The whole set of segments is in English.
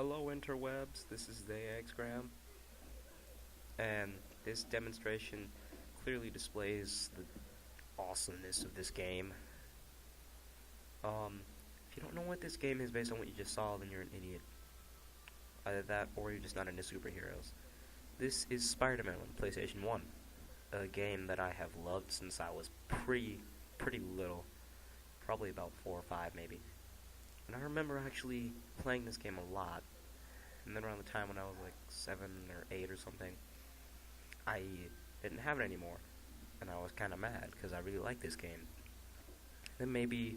Hello interwebs, this is the Xgram, and this demonstration clearly displays the awesomeness of this game. If you don't know what this game is based on what you just saw, then you're an idiot. Either that, or you're just not into superheroes. This is Spiderman on PlayStation 1, a game that I have loved since I was pretty little, probably about 4 or 5 maybe. And I remember actually playing this game a lot. And then around the time when I was like 7 or 8 or something, I didn't have it anymore. And I was kind of mad because I really liked this game. Then maybe,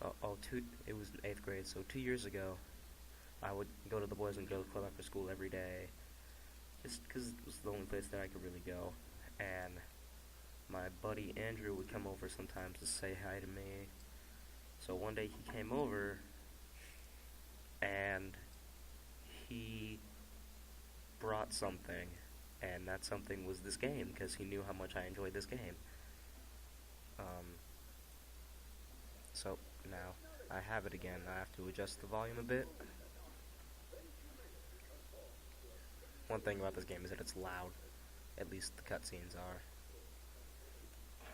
it was in 8th grade, so 2 years ago, I would go to the Boys and Girls Club after school every day. Just because it was the only place that I could really go. And my buddy Andrew would come over sometimes to say hi to me. So one day he came over, and he brought something, and that something was this game, because he knew how much I enjoyed this game. So now I have it again. I have to adjust the volume a bit. One thing about this game is that it's loud. At least the cutscenes are.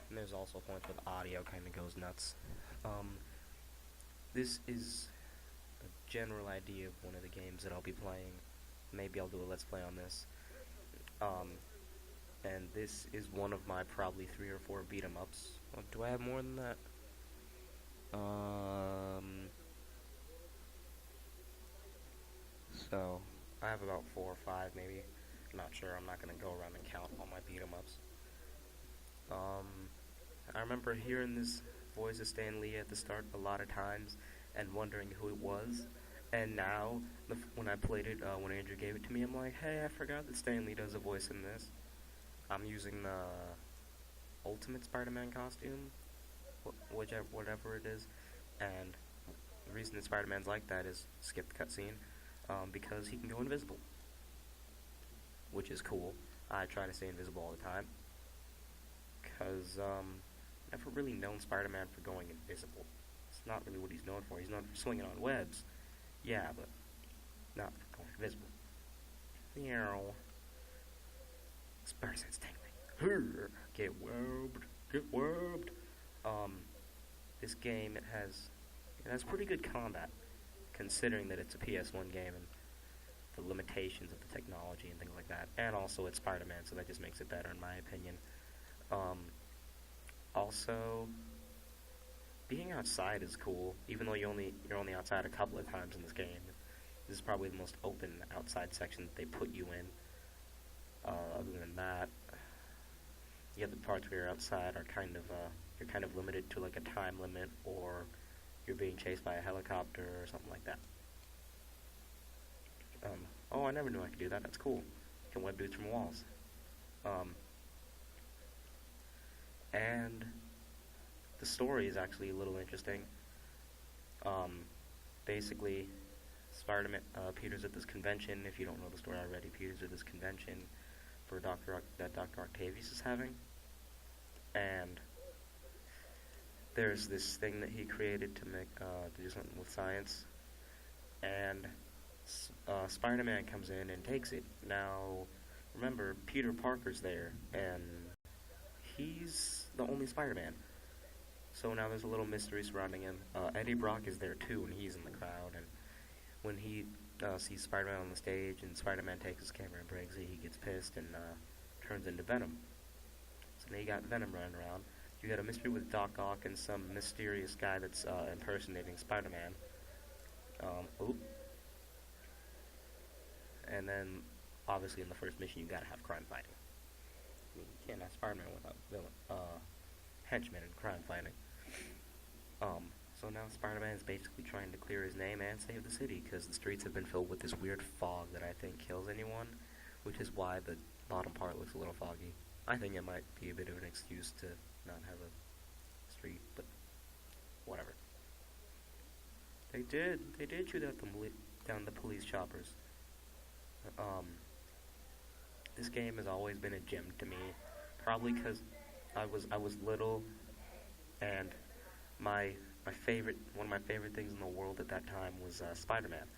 And there's also points where the audio kind of goes nuts. This is a general idea of one of the games that I'll be playing. Maybe I'll do a let's play on this. And this is one of my probably 3 or 4 beat 'em ups. Do I have more than that? So I have about 4 or 5 maybe. Not sure. I'm not gonna go around and count all my beat 'em ups. I remember hearing this voice of Stan Lee at the start a lot of times and wondering who it was. And now, when I played it, when Andrew gave it to me, I'm like, hey, I forgot that Stan Lee does a voice in this. I'm using the Ultimate Spider-Man costume, whatever it is, and the reason that Spider-Man's like that is, skip the cutscene, because he can go invisible, which is cool. I try to stay invisible all the time, because, never really known Spider-Man for going invisible. It's not really what he's known for. He's known for swinging on webs. Yeah, but not for going invisible. Spider-Sense tingling. Get webbed. This game, it has pretty good combat, considering that it's a PS1 game and the limitations of the technology and things like that. And also it's Spider-Man, so that just makes it better in my opinion. Also, being outside is cool, even though you're only outside a couple of times in this game. This is probably the most open outside section that they put you in. Other than that, the other parts where you're outside are you're kind of limited to like a time limit, or you're being chased by a helicopter or something like that. Oh, I never knew I could do that. That's cool. You can web dudes from walls. And the story is actually a little interesting. Basically, Spider-Man, Peter's at this convention. If you don't know the story already, Peter's at this convention for that Dr. Octavius is having. And there's this thing that he created to do something with science. And Spider-Man comes in and takes it. Now, remember, Peter Parker's there, and he's the only Spider-Man. So now there's a little mystery surrounding him. Eddie Brock is there too, and he's in the crowd. And when he sees Spider-Man on the stage, and Spider-Man takes his camera and breaks it, he gets pissed and turns into Venom. So now you got Venom running around. You got a mystery with Doc Ock and some mysterious guy that's impersonating Spider-Man. And then, obviously, in the first mission, you gotta have crime fighting. I mean, you can't have Spider-Man without henchmen and crime fighting. So now Spider-Man is basically trying to clear his name and save the city, because the streets have been filled with this weird fog that I think kills anyone, which is why the bottom part looks a little foggy. I think it might be a bit of an excuse to not have a street, but whatever. They did shoot out down the police choppers. This game has always been a gem to me, probably because I was little, and one of my favorite things in the world at that time was Spider-Man.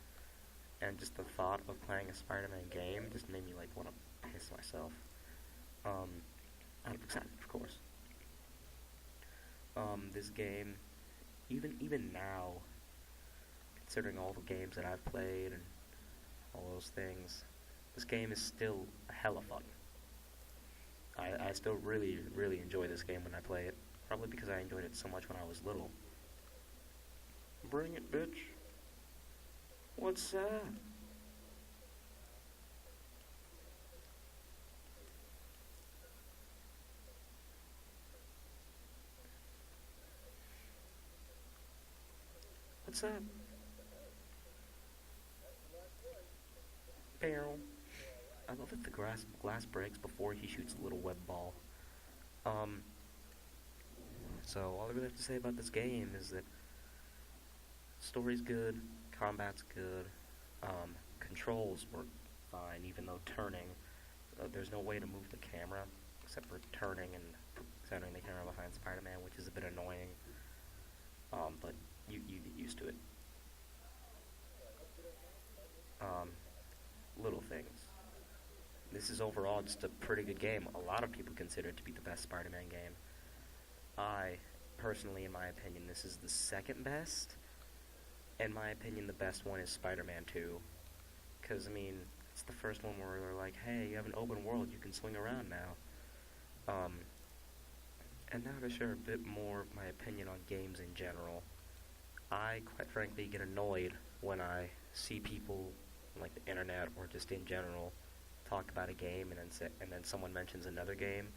and just the thought of playing a Spider-Man game just made me like want to piss myself. Out of excitement, of course. This game, even now, considering all the games that I've played and all those things, this game is still a hella fun. I still really enjoy this game when I play it, probably because I enjoyed it so much when I was little. Bring it, bitch. What's that? What's that? Barrel. I love that the glass breaks before he shoots the little web ball. Um, so all I really have to say about this game is that story's good, combat's good, controls work fine, even though turning, there's no way to move the camera except for turning and centering the camera behind Spider-Man, which is a bit annoying. But you get used to it. Um, Little things. This is overall just a pretty good game. A lot of people consider it to be the best Spider-Man game. I, personally, in my opinion, this is the second best. In my opinion, the best one is Spider-Man 2. Because, I mean, it's the first one where they're like, hey, you have an open world, you can swing around now. And now to share a bit more of my opinion on games in general. I, quite frankly, get annoyed when I see people, like the internet or just in general, talk about a game and then someone mentions another game,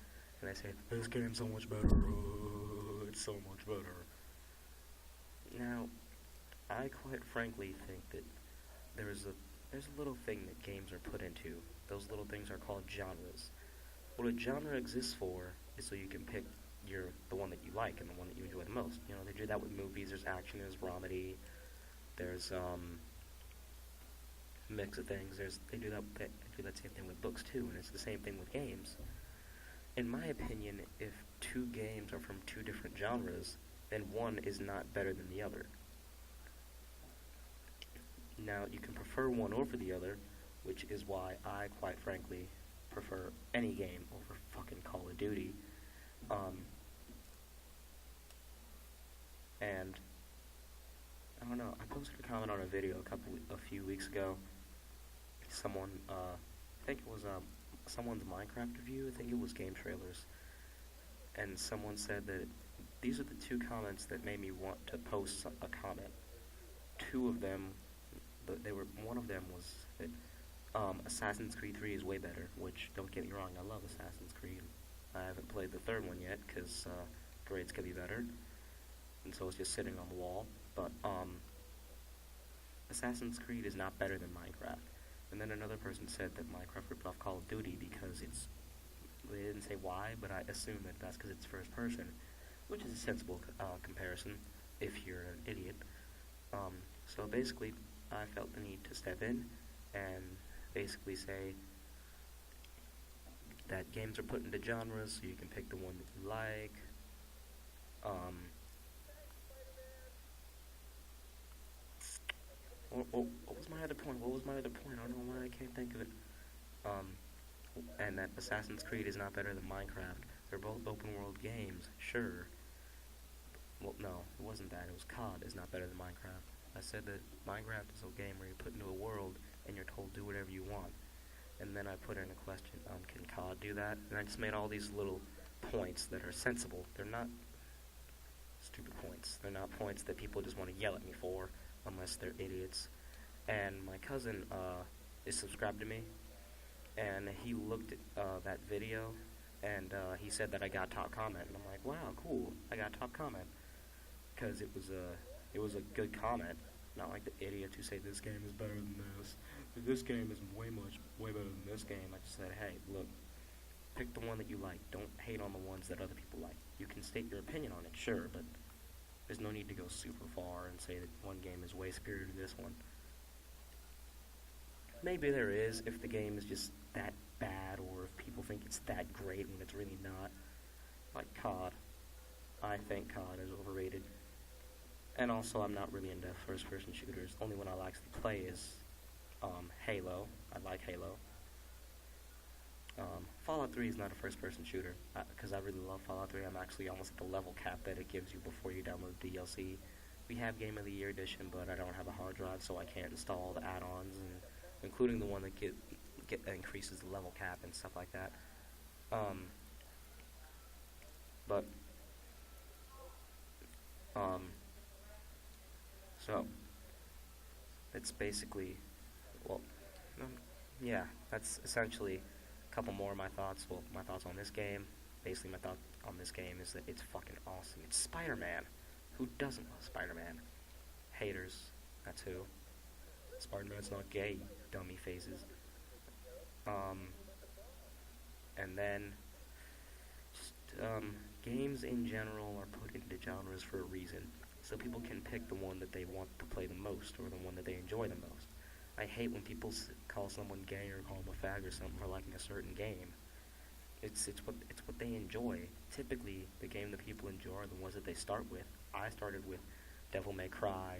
and they say, this game's so much better, it's so much better. Now, I quite frankly think that there's a little thing that games are put into. Those little things are called genres. What a genre exists for is so you can pick the one that you like and the one that you enjoy the most. You know, they do that with movies. There's action, there's dramedy, there's mix of things. They do that same thing with books too, and it's the same thing with games. In my opinion, if two games are from two different genres, then one is not better than the other. Now, you can prefer one over the other, which is why I, quite frankly, prefer any game over fucking Call of Duty. And I don't know. I posted a comment on a video a few weeks ago. Someone, I think it was someone's Minecraft review. I think it was Game Trailers, and someone said that these are the two comments that made me want to post a comment. Two of them, one of them was that Assassin's Creed 3 is way better. Which, don't get me wrong, I love Assassin's Creed. I haven't played the third one yet because grades could be better, and so it's just sitting on the wall. But Assassin's Creed is not better than Minecraft. And then another person said that Minecraft ripped off Call of Duty because they didn't say why, but I assume that that's because it's first person, which is a sensible comparison if you're an idiot. So basically, I felt the need to step in and basically say that games are put into genres so you can pick the one that you like. What was my other point? I don't know why I can't think of it. And that Assassin's Creed is not better than Minecraft. They're both open world games, sure. Well, no, it wasn't that. It was COD is not better than Minecraft. I said that Minecraft is a game where you're put into a world and you're told do whatever you want. And then I put in a question, can COD do that? And I just made all these little points that are sensible. They're not stupid points. They're not points that people just want to yell at me for, unless they're idiots. And my cousin is subscribed to me, and he looked at that video, and he said that I got top comment, and I'm like, wow, cool, I got top comment, because it was a good comment, not like the idiots who say this game is better than this game is way better than this game. I just said, hey, look, pick the one that you like. Don't hate on the ones that other people like. You can state your opinion on it, sure, but there's no need to go super far and say that one game is way superior to this one. Maybe there is if the game is just that bad, or if people think it's that great when it's really not. Like COD. I think COD is overrated. And also, I'm not really into first-person shooters. Only one I'll actually play is Halo. I like Halo. Fallout 3 is not a first-person shooter, because I really love Fallout 3. I'm actually almost at the level cap that it gives you before you download DLC. We have Game of the Year edition, but I don't have a hard drive, so I can't install the add-ons, and including the one that increases the level cap and stuff like that. But so it's basically, well, yeah, that's essentially a couple more of my thoughts. Well, my thoughts on this game. Basically, my thought on this game is that it's fucking awesome. It's Spider-Man. Who doesn't love Spider-Man? Haters, that's who. Spider-Man's not gay, dummy faces. And then, just, games in general are put into genres for a reason, so people can pick the one that they want to play the most, or the one that they enjoy the most. I hate when people call someone gay or call them a fag or something for liking a certain game. It's what they enjoy. Typically, the game that people enjoy are the ones that they start with. I started with Devil May Cry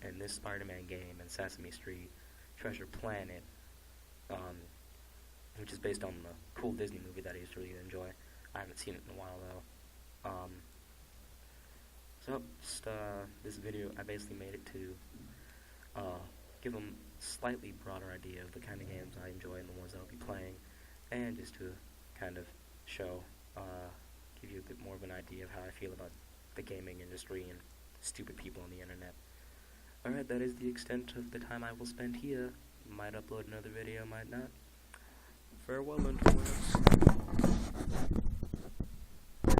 and this Spider-Man game and Sesame Street, Treasure Planet, which is based on the cool Disney movie that I used to really enjoy. I haven't seen it in a while though. So just this video, I basically made it to give them a slightly broader idea of the kind of games I enjoy and the ones that I'll be playing, and just to kind of show, give you a bit more of an idea of how I feel about the gaming industry and stupid people on the internet. Alright, that is the extent of the time I will spend here. Might upload another video, might not. Farewell, influence.